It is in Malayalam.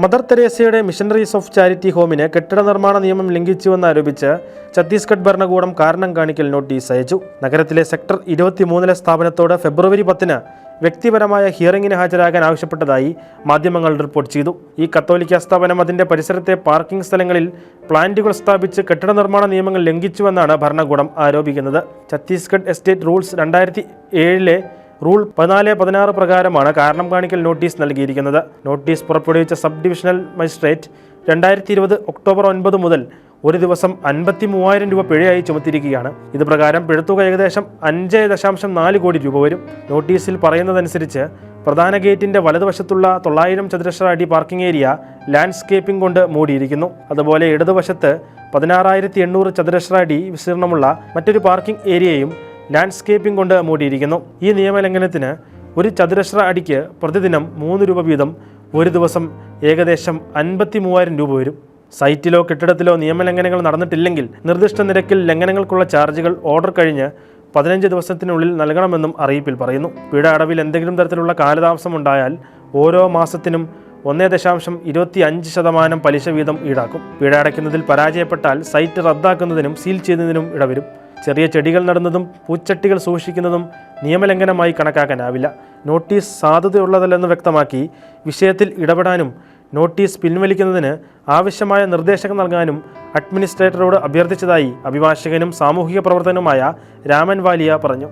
മദർ തെരേസയുടെ മിഷണറീസ് ഓഫ് ചാരിറ്റി ഹോമിന് കെട്ടിട നിർമ്മാണ നിയമം ലംഘിച്ചുവെന്നാരോപിച്ച് ഛത്തീസ്ഗഡ് ഭരണകൂടം കാരണം കാണിക്കൽ നോട്ടീസ് അയച്ചു. നഗരത്തിലെ സെക്ടർ 23 സ്ഥാപനത്തോട് ഫെബ്രുവരി 10 വ്യക്തിപരമായ ഹിയറിംഗിന് ഹാജരാകാൻ ആവശ്യപ്പെട്ടതായി മാധ്യമങ്ങൾ റിപ്പോർട്ട് ചെയ്തു. ഈ കത്തോലിക്ക സ്ഥാപനം അതിന്റെ പരിസരത്തെ പാർക്കിംഗ് സ്ഥലങ്ങളിൽ പ്ലാന്റുകൾ സ്ഥാപിച്ച് കെട്ടിട നിർമ്മാണ നിയമങ്ങൾ ലംഘിച്ചുവെന്നാണ് ഭരണകൂടം ആരോപിക്കുന്നത്. ഛത്തീസ്ഗഡ് എസ്റ്റേറ്റ് റൂൾസ് 2007 റൂൾ 14-16 പ്രകാരമാണ് കാരണം കാണിക്കൽ നോട്ടീസ് നൽകിയിരിക്കുന്നത്. നോട്ടീസ് പുറപ്പെടുവിച്ച സബ് ഡിവിഷണൽ മജിസ്ട്രേറ്റ് 2020 ഒക്ടോബർ 9 മുതൽ ഒരു ദിവസം 53,000 രൂപ പിഴയായി ചുമത്തിയിരിക്കുകയാണ്. ഇത് പ്രകാരം പിഴത്തുക ഏകദേശം 5.4 കോടി രൂപ വരും. നോട്ടീസിൽ പറയുന്നതനുസരിച്ച് പ്രധാന ഗേറ്റിന്റെ വലതുവശത്തുള്ള 900 ചതുരശ്ര അടി പാർക്കിംഗ് ഏരിയ ലാൻഡ്സ്കേപ്പിംഗ് കൊണ്ട് മൂടിയിരിക്കുന്നു. അതുപോലെ ഇടതുവശത്ത് 16,800 ചതുരശ്ര അടി വിസ്തീർണമുള്ള മറ്റൊരു പാർക്കിംഗ് ഏരിയയും ലാൻഡ്സ്കേപ്പിംഗ് കൊണ്ട് മൂടിയിരിക്കുന്നു. ഈ നിയമലംഘനത്തിന് ഒരു ചതുരശ്ര അടിക്ക് പ്രതിദിനം 3 രൂപ വീതം ഒരു ദിവസം ഏകദേശം 53,000 രൂപ വരും. സൈറ്റിലോ കെട്ടിടത്തിലോ നിയമലംഘനങ്ങൾ നടന്നിട്ടില്ലെങ്കിൽ നിർദ്ദിഷ്ട നിരക്കിൽ ലംഘനങ്ങൾക്കുള്ള ചാർജുകൾ ഓർഡർ കഴിഞ്ഞ് 15 ദിവസത്തിനുള്ളിൽ നൽകണമെന്നും അറിയിപ്പിൽ പറയുന്നു. പിഴ അടവിൽ എന്തെങ്കിലും തരത്തിലുള്ള കാലതാമസം ഉണ്ടായാൽ ഓരോ മാസത്തിനും 1.25% പലിശ വീതം ഈടാക്കും. പിഴ അടയ്ക്കുന്നതിൽ പരാജയപ്പെട്ടാൽ സൈറ്റ് റദ്ദാക്കുന്നതിനും സീൽ ചെയ്യുന്നതിനും ഇടവരും. ചെറിയ ചെടികൾ നടുന്നതും പൂച്ചട്ടികൾ സൂക്ഷിക്കുന്നതും നിയമലംഘനമായി കണക്കാക്കാനാവില്ല. നോട്ടീസ് സാധുതയുള്ളതല്ലെന്ന് വ്യക്തമാക്കി വിഷയത്തിൽ ഇടപെടാനും നോട്ടീസ് പിൻവലിക്കുന്നതിന് ആവശ്യമായ നിർദ്ദേശങ്ങൾ നൽകാനും അഡ്മിനിസ്ട്രേറ്ററോട് അഭ്യർത്ഥിച്ചതായി അഭിഭാഷകനും സാമൂഹിക പ്രവർത്തകനുമായ രാമൻ വാലിയ പറഞ്ഞു.